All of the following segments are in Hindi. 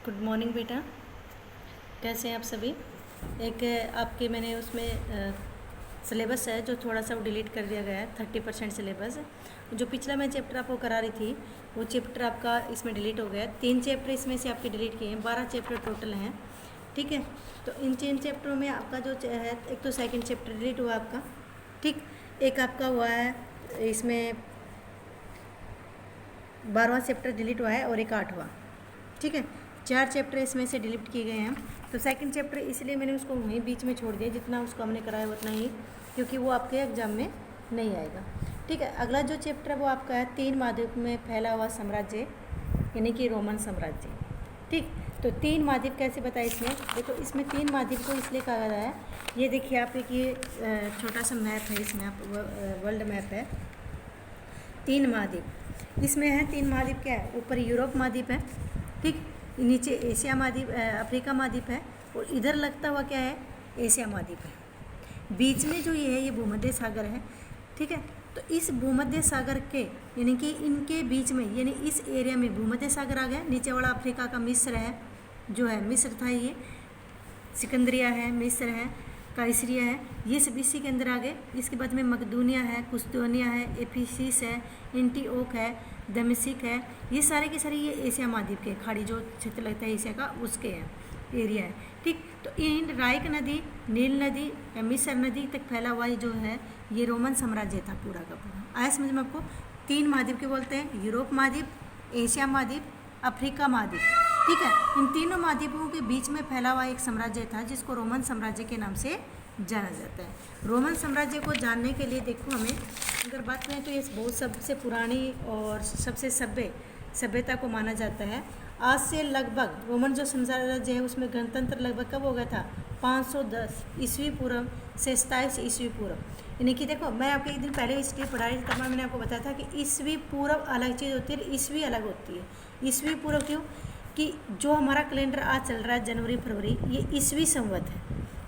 गुड मॉर्निंग बेटा। कैसे हैं आप सभी। एक आपके मैंने उसमें सिलेबस है जो थोड़ा सा वो डिलीट कर दिया गया है, 30% सिलेबस। जो पिछला मैं चैप्टर आपको करा रही थी वो चैप्टर आपका इसमें डिलीट हो गया है। 3 चैप्टर इसमें से आपके डिलीट किए हैं, 12 चैप्टर टोटल हैं। ठीक है, तो इन 3 चैप्टरों में आपका जो है, एक तो सेकंड चैप्टर डिलीट हुआ आपका, ठीक। एक आपका हुआ है इसमें 12वां चैप्टर डिलीट हुआ है और एक 8वां। ठीक है, 4 चैप्टर इसमें से डिलीट किए गए हैं। तो सेकंड चैप्टर इसलिए मैंने उसको वहीं बीच में छोड़ दिया, जितना उसको हमने कराया उतना ही, क्योंकि वो आपके एग्जाम में नहीं आएगा। ठीक है, अगला जो चैप्टर है वो आपका है 3 महाद्वीप में फैला हुआ साम्राज्य, यानी कि रोमन साम्राज्य। ठीक, तो 3 महाद्वीप कैसे बताए इसमें। देखो, इसमें 3 महाद्वीप को इसलिए कहा गया है, ये देखिए आप, एक ये छोटा सा मैप है, इसमें आप वर्ल्ड मैप है। 3 महाद्वीप इसमें है। 3 महाद्वीप क्या है, ऊपर यूरोप महाद्वीप है, ठीक, नीचे एशिया महाद्वीप, अफ्रीका महाद्वीप है, और इधर लगता हुआ क्या है, एशिया महाद्वीप है। बीच में जो ये है ये भूमध्य सागर है। ठीक है, तो इस भूमध्य सागर के, यानी कि इनके बीच में, यानी इस एरिया में भूमध्य सागर आ गया। नीचे वाला अफ्रीका का मिस्र है, जो है मिस्र था, ये सिकंदरिया है, मिस्र है, काइसरिया है, ये सब इसी के अंदर आ गए। इसके बाद में मकदूनिया है, कुस्तोनिया है, एफिसिस है, एंटीओक है, दमिश्क है, ये सारे के सारे ये एशिया महाद्वीप के, खाड़ी जो क्षेत्र लगता है एशिया का, उसके हैं, एरिया है। ठीक, तो इन राइक नदी, नील नदी, मिस्र नदी तक फैला हुआ जो है ये रोमन साम्राज्य था पूरा का पूरा। आया समझ में आपको। 3 महाद्वीप के बोलते हैं, यूरोप महाद्वीप, एशिया महाद्वीप, अफ्रीका महाद्वीप। ठीक है, इन तीनों महाद्वीपों के बीच में फैला हुआ एक साम्राज्य था जिसको रोमन साम्राज्य के नाम से जाना जाता है। रोमन साम्राज्य को जानने के लिए देखो, हमें अगर बात करें तो ये बहुत सबसे पुरानी और सबसे सभ्यता को माना जाता है। आज से लगभग रोमन जो साम्राज्य है उसमें गणतंत्र लगभग कब हो गया था, 510 ईस्वी पूर्व से 27 ईस्वी पूर्व। यानी कि देखो, मैं आपको एक दिन पहले हिस्ट्री पढ़ाई थी, तब मैंने आपको बताया था कि ईस्वी पूर्व अलग चीज़ होती है, ईस्वी अलग होती है। ईस्वी पूर्व क्यों, कि जो हमारा कैलेंडर आज चल रहा है जनवरी फरवरी, ये ईस्वी संवत है,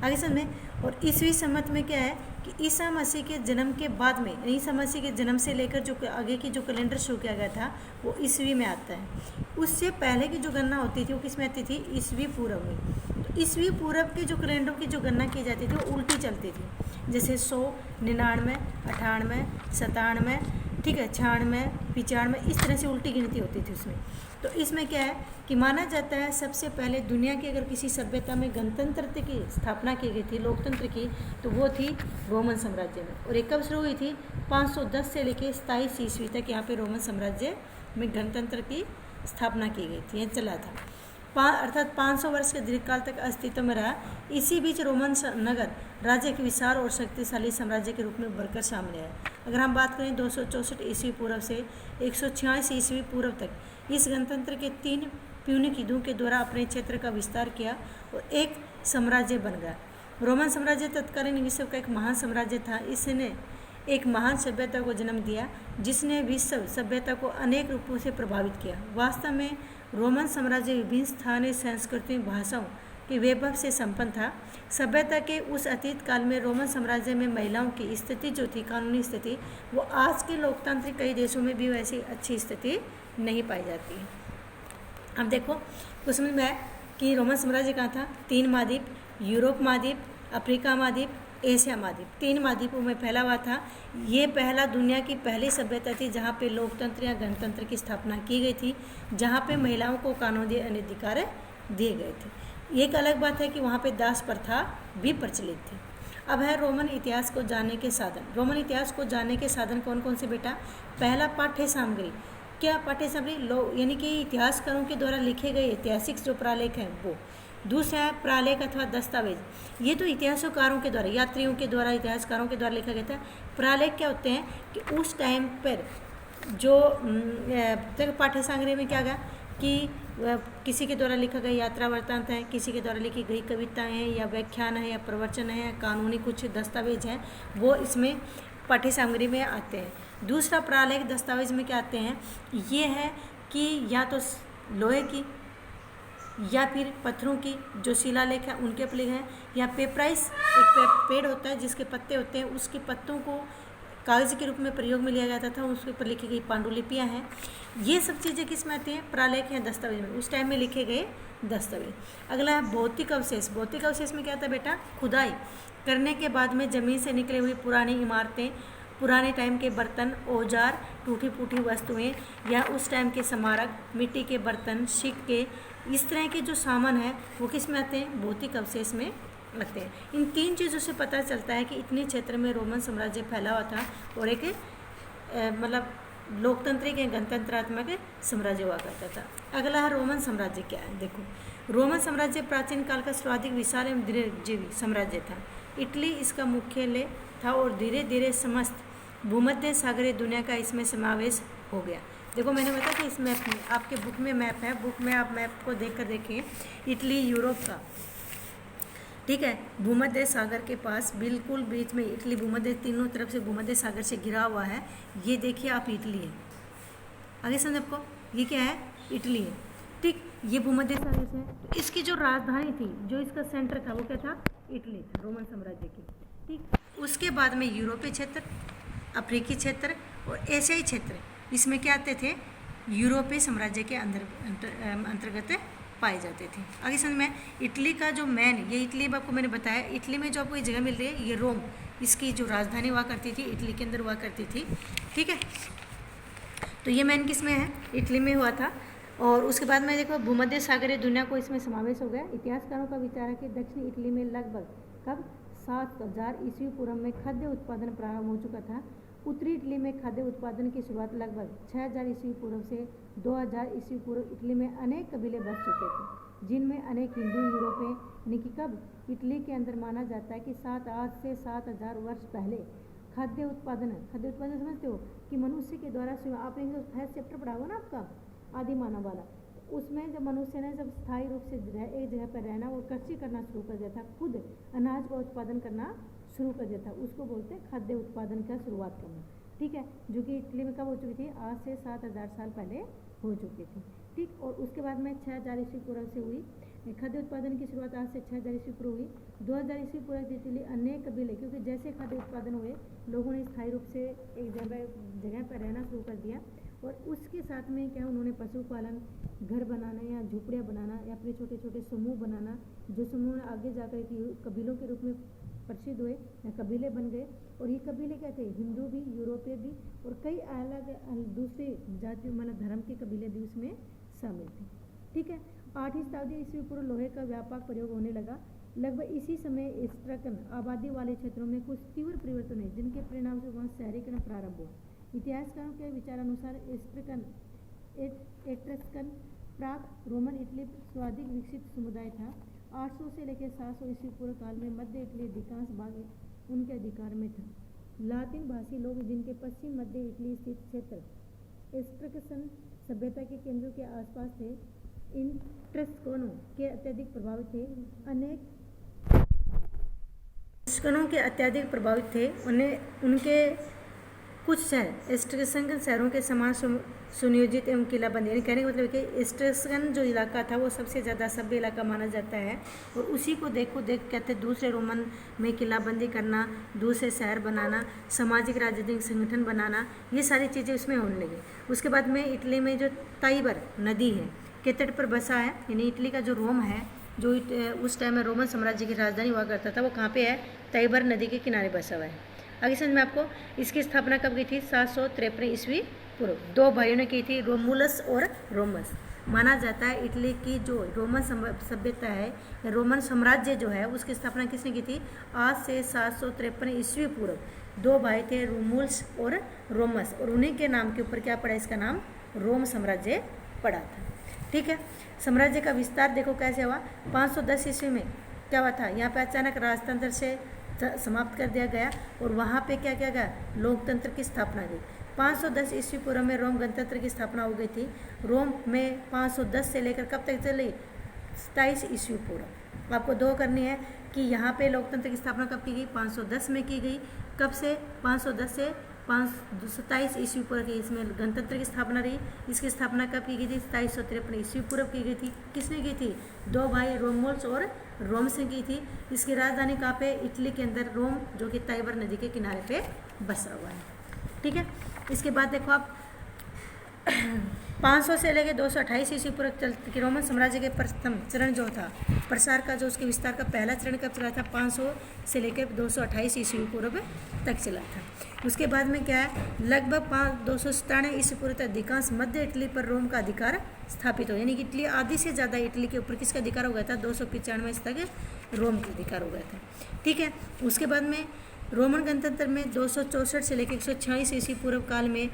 आगे समझ। और ईस्वी संवत में क्या है कि ईसा मसीह के जन्म के बाद में, ईसा मसीह के जन्म से लेकर जो आगे की जो कैलेंडर शुरू किया गया था वो ईस्वी में आता है। उससे पहले की जो गणना होती थी वो किस में आती थी, ईस्वी पूर्व में। तो ईस्वी पूर्व के जो कैलेंडर की जो गणना की जाती थी वो उल्टी चलती थी, जैसे 100, 99, 98, 97, ठीक है, 96, 95, इस तरह से उल्टी गिनती होती थी उसमें। तो इसमें क्या है कि माना जाता है सबसे पहले दुनिया की अगर किसी सभ्यता में गणतंत्र की स्थापना की गई थी, लोकतंत्र की, तो वो थी रोमन साम्राज्य में। और एक कब शुरू हुई थी, 510 से लेकर 27 ईस्वी तक यहाँ पे रोमन साम्राज्य में गणतंत्र की स्थापना की गई थी, यह चला था। अर्थात 500 वर्ष के दीर्घकाल तक अस्तित्व में रहा। इसी बीच रोमन नगर राज्य के विशाल और शक्तिशाली साम्राज्य के रूप में बढ़कर सामने आया। अगर हम बात करें 264 ईस्वी पूर्व से 186 ईस्वी पूर्व तक इस गणतंत्र के 3 प्यूनिक युद्धों के द्वारा अपने क्षेत्र का विस्तार किया और एक साम्राज्य बन गया। रोमन साम्राज्य तत्कालीन विश्व का एक महान साम्राज्य था। इसने एक महान सभ्यता को जन्म दिया जिसने विश्व सभ्यता को अनेक रूपों से प्रभावित किया। वास्तव में रोमन साम्राज्य विभिन्न स्थानीय संस्कृति भाषाओं के वैभव से संपन्न था। सभ्यता के उस अतीत काल में रोमन साम्राज्य में महिलाओं की स्थिति जो थी, कानूनी स्थिति, वो आज के लोकतांत्रिक कई देशों में भी वैसी अच्छी स्थिति नहीं पाई जाती है। अब देखो, कुछ समझ में आया कि रोमन साम्राज्य कहाँ था, 3 महाद्वीप, यूरोप महाद्वीप, अफ्रीका महाद्वीप, एशिया महाद्वीप, 3 महाद्वीपों में फैला हुआ था। ये पहला दुनिया की पहली सभ्यता थी जहाँ पे लोकतंत्र या गणतंत्र की स्थापना की गई थी, जहाँ पे महिलाओं को कानूनी अधिकार दिए गए थे। एक अलग बात है कि वहाँ पे दास प्रथा भी प्रचलित थी। अब है रोमन इतिहास को जानने के साधन। रोमन इतिहास को जानने के साधन कौन कौन से बेटा, पहला पाठ्य सामग्री। क्या पाठ्य सामग्री, यानी कि इतिहासकारों के द्वारा लिखे गए ऐतिहासिक जो प्रालेख हैं वो। दूसरा है प्रालेख अथवा दस्तावेज, ये तो इतिहासकारों के द्वारा, यात्रियों के द्वारा, इतिहासकारों के द्वारा लिखा गया था। प्रालेख क्या होते हैं कि उस टाइम पर जो पाठ्य सामग्री में क्या गया कि किसी के द्वारा लिखा गया यात्रा वृत्तांत है, किसी के द्वारा लिखी गई कविताएं हैं या व्याख्यान है या प्रवचन है या कानूनी कुछ दस्तावेज हैं, वो इसमें पाठ्य सामग्री में आते हैं। दूसरा प्रालेख दस्तावेज में क्या आते हैं, ये है कि या तो लोहे की या फिर पत्थरों की जो शिलालेख है उनके पर लिखे हैं, या पेपराइस, एक पेड़ होता है जिसके पत्ते होते हैं, उसके पत्तों को कागज के रूप में प्रयोग में लिया जाता था, उसके ऊपर लिखी गई पांडुलिपियाँ हैं। ये सब चीज़ें किस में आती हैं? प्रालेख या दस्तावेज में, उस टाइम में लिखे गए दस्तावेज। अगला है भौतिक अवशेष। भौतिक अवशेष में क्या था बेटा? खुदाई करने के बाद में ज़मीन से निकली हुई पुरानी इमारतें, पुराने टाइम के बर्तन, औजार, टूटी फूटी वस्तुएं या उस टाइम के स्मारक, मिट्टी के बर्तन, सिक्के, इस तरह के जो सामान है वो किस में आते हैं? भौतिक अवशेष में आते हैं। इन तीन चीज़ों से पता चलता है कि इतने क्षेत्र में रोमन साम्राज्य फैला हुआ था और एक मतलब लोकतांत्रिक या गणतंत्रात्मक साम्राज्य हुआ करता था। अगला है रोमन साम्राज्य क्या है? देखो, रोमन साम्राज्य प्राचीन काल का सर्वाधिक विशाल एवं दीर्घजीवी साम्राज्य था। इटली इसका मुख्यालय था और धीरे धीरे समस्त भूमध्य सागरीय दुनिया का इसमें समावेश हो गया। देखो, मैंने बताया कि इस मैप में, आपके बुक में मैप है, बुक में आप मैप को देख कर देखिए। इटली यूरोप का, ठीक है, भूमध्य सागर के पास बिल्कुल बीच में इटली, भूमध्य तीनों तरफ से भूमध्य सागर से घिरा हुआ है। ये देखिए आप, इटली है। आगे समझ आपको, ये क्या है? इटली है। ठीक, ये भूमध्य सागर से है। तो इसकी जो राजधानी थी, जो इसका सेंटर था, वो क्या था? इटली था, रोमन साम्राज्य की। ठीक, उसके बाद में यूरोपीय क्षेत्र, अफ्रीकी क्षेत्र और एशियाई क्षेत्र, इसमें क्या आते थे? यूरोपीय साम्राज्य के अंतर्गत पाए जाते थे। आगे समझ में, इटली का जो मेन, ये इटली में आपको मैंने बताया, इटली में जो आपको ये जगह मिल रही है, ये रोम, इसकी जो राजधानी हुआ करती थी, इटली के अंदर हुआ करती थी। ठीक है, तो ये मेन किस में है? इटली में हुआ था। और उसके बाद में देखो, भूमध्य सागरीय दुनिया को इसमें समावेश हो गया। इतिहासकारों का विचार है कि दक्षिणी इटली में लगभग कब 7000 ईस्वी पूर्व में खाद्य उत्पादन प्रारंभ हो चुका था। उत्तरी इटली में खाद्य उत्पादन की शुरुआत लगभग 6000 ईस्वी पूर्व से 2000 ईस्वी पूर्व इटली में अनेक कबीले बस चुके थे, जिनमें अनेक हिंदू यूरोपीय, यानी कि कब? इटली के अंदर माना जाता है कि 7 से 7000 वर्ष पहले खाद्य उत्पादन समझते हो कि मनुष्य के द्वारा, आपने जो फर्स्ट चैप्टर पढ़ा हुआ ना आपका आदि मानव वाला, उसमें जब मनुष्य ने जब स्थायी रूप से एक जगह पर रहना और कृषि करना शुरू कर दिया था, खुद अनाज का उत्पादन करना शुरू कर दिया था, उसको बोलते हैं खाद्य उत्पादन का शुरुआत करना। ठीक है, जो कि इटली में कब हो चुकी थी? आज से 7000 साल पहले हो चुकी थी। ठीक, और उसके बाद में 6000 ईस्वी पूर्व से हुई खाद्य उत्पादन की शुरुआत, आज से 6000 ईस्वी पूर्व हुई। 2000 ईस्वी पूर्व इटली अनेक कबीले, क्योंकि जैसे खाद्य उत्पादन हुए, लोगों ने स्थायी रूप से एक जगह पर रहना शुरू कर दिया और उसके साथ में क्या, उन्होंने पशुपालन, घर बनाना या झोपड़ियाँ बनाना या अपने छोटे छोटे समूह बनाना, जो समूह आगे जाकर कबीलों के रूप में प्रसिद्ध हुए या कबीले बन गए। और ये कबीले क्या थे? हिंदू भी, यूरोपीय भी और कई अलग दूसरे जाति मतलब धर्म के कबीले भी उसमें शामिल थे। ठीक है, 8वीं शताब्दी ईस्वी पूर्व लोहे का व्यापक प्रयोग होने लगा। लगभग इसी समय एस्ट्रकन आबादी वाले क्षेत्रों में कुछ तीव्र परिवर्तन हुए, जिनके परिणाम से वहाँ शहरीकरण प्रारंभ हुआ। इतिहासकारों के विचारानुसार एट्रस्कन प्राक रोमन इटली सर्वाधिक विकसित समुदाय था। 800 से लेकर 700 ईस्वी पूर्व काल में मध्य इटली अधिकांश भाग उनके अधिकार में था। लातिन भाषी लोग, जिनके पश्चिम मध्य इटली स्थित क्षेत्र एस्ट्रकन सभ्यता के केंद्रों के आसपास थे, इन एट्रस्कनों के अत्यधिक प्रभावित थे। एट्रस्कनों के अत्यधिक प्रभावित थे। उनके कुछ शहर एस्ट्रस्कन शहरों के समान सुनियोजित एवं किलाबंदी, यानी कहने का मतलब कि एस्ट्रस्कन जो इलाका था वो सबसे ज़्यादा सभ्य इलाका माना जाता है। और उसी को देख कहते दूसरे रोमन में किलाबंदी करना, दूसरे शहर बनाना, सामाजिक राजनीतिक संगठन बनाना, ये सारी चीज़ें उसमें होने लगी। उसके बाद में इटली में जो ताइबर नदी है के तट पर बसा है, यानी इटली का जो रोम है, जो उस टाइम में रोमन साम्राज्य की राजधानी हुआ करता था, वो कहाँ पे है? ताइबर नदी के किनारे बसा हुआ है। आगे समझ में आपको, इसकी स्थापना कब की थी? 753 ईस्वी पूर्व। दो भाइयों ने की थी, रोमुलस और रोमस। माना जाता है इटली की जो रोमन सभ्यता है, रोमन साम्राज्य जो है, उसकी स्थापना किसने की थी? आज से 753 ईस्वी पूर्व दो भाई थे, रोमुलस और रोमस, और उन्हीं के नाम के ऊपर क्या पड़ा? इसका नाम रोम साम्राज्य पड़ा था। ठीक है, साम्राज्य का विस्तार देखो कैसे हुआ। 510 ईस्वी में क्या हुआ था? यहाँ पे अचानक राजतंत्र से समाप्त कर दिया गया और वहाँ पे क्या किया गया? लोकतंत्र की स्थापना हुई। 510 ईस्वी पूर्व में रोम गणतंत्र की स्थापना हो गई थी। रोम में 510 से लेकर कब तक चली? 27 ईस्वी पूर्व। आपको दो करनी है कि यहाँ पे लोकतंत्र की स्थापना कब की गई? 510 में की गई। कब से? 510 से 27 ईस्वी पूर्व की इसमें गणतंत्र की स्थापना रही। इसकी स्थापना कब की गई थी? 2753 ईस्वी पूर्व की गई थी। किसने की थी? दो भाई रोमुलस और रोमस ने की थी। इसकी राजधानी कहाँ पे? इटली के अंदर रोम, जो कि ताइबर नदी के किनारे पे बसा हुआ है। ठीक है। इसके बाद देखो आप 500 से लेकर 228 ईस्वी पूर्व तक के रोमन साम्राज्य के प्रथम चरण जो था, प्रसार का जो उसके विस्तार का पहला चरण कब चला था, 500 से लेकर 228 ईस्वी पूर्व तक चला था। उसके बाद में क्या है, लगभग 297 ईस्वी पूर्व तक अधिकांश मध्य इटली पर रोम का अधिकार स्थापित हो, यानी कि इटली आधी से ज़्यादा इटली के ऊपर किसका अधिकार हो गया था, 295 तक रोम का अधिकार हो गया था। ठीक है। उसके बाद में रोमन गणतंत्र में 264 से लेकर 146 ईस्वी पूर्व काल में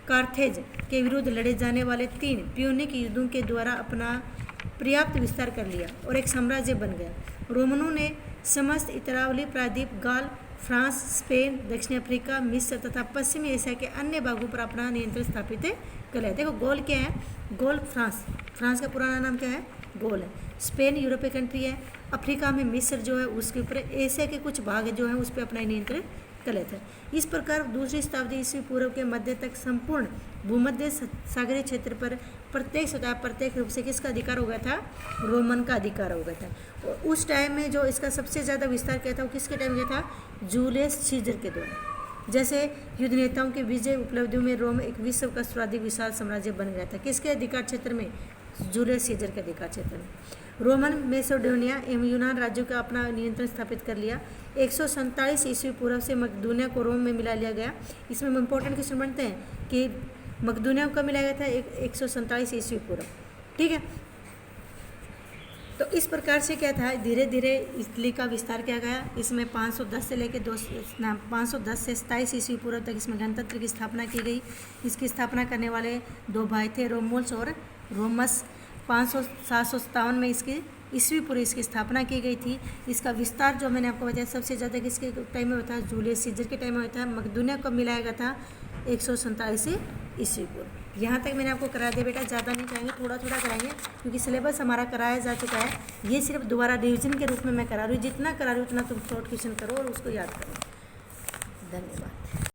कार्थेज के विरुद्ध लड़े जाने वाले 3 प्यूनिक युद्धों के द्वारा अपना पर्याप्त विस्तार कर लिया और एक साम्राज्य बन गया। रोमनों ने समस्त इतालवी प्रायद्वीप, गाल, फ्रांस, स्पेन, दक्षिण अफ्रीका, मिस्र तथा पश्चिमी एशिया के अन्य भागों पर अपना नियंत्रण स्थापित कर लिया। देखो गोल क्या है, गोल फ्रांस का पुराना नाम क्या है, गोल है। स्पेन यूरोपीय कंट्री है। अफ्रीका में मिस्र जो है उसके ऊपर, एशिया के कुछ भाग जो है उस पर अपना नियंत्रण कर लेते हैं। इस प्रकार दूसरी शताब्दी ईस्वी पूर्व के मध्य तक संपूर्ण भूमध्य सागरीय क्षेत्र पर प्रत्येक रूप से किसका अधिकार हो गया था, रोमन का अधिकार हो गया था। और उस टाइम में जो इसका सबसे ज़्यादा विस्तार किया था वो किसके टाइम किया था, जूलियस सीजर के दौरान। जैसे युद्ध नेताओं के विजय उपलब्धियों में रोम एक विश्व का सर्वाधिक विशाल साम्राज्य बन गया था। किसके अधिकार क्षेत्र में, जूलियस सीजर के अधिकार क्षेत्र में। रोमन मैसेडोनिया एवं यूनान राज्यों का अपना नियंत्रण स्थापित कर लिया। 147 ईस्वी पूर्व से मकदूनिया को रोम में मिला लिया गया। इसमें इंपॉर्टेंट क्वेश्चन बनते हैं कि मकदूनिया को मिलाया गया था 147 ईस्वी पूर्व। ठीक है। तो इस प्रकार से क्या था, धीरे धीरे इटली का विस्तार किया गया। इसमें 510 से लेकर 510 से 27 ईस्वी पूर्व तक इसमें गणतंत्र की स्थापना की गई। इसकी स्थापना करने वाले 2 भाई थे, रोमुलस और रोमस। 757 में इसकी ईस्वी पूर्व इसकी स्थापना की गई थी। इसका विस्तार जो मैंने आपको बताया सबसे ज़्यादा किसके टाइम में होता है, जूलियस सीजर के टाइम में होता है। मकदूनिया को मिलाया गया था 147 ईस्वी पूर्व। यहाँ तक मैंने आपको करा दिया बेटा, ज़्यादा नहीं कराएंगे, थोड़ा थोड़ा कराएंगे क्योंकि सिलेबस हमारा कराया जा चुका है। ये सिर्फ दोबारा रिविजन के रूप में मैं करा रही हूँ। जितना करा रही हूँ उतना तुम शॉर्ट क्वेश्चन करो और उसको याद करो। धन्यवाद।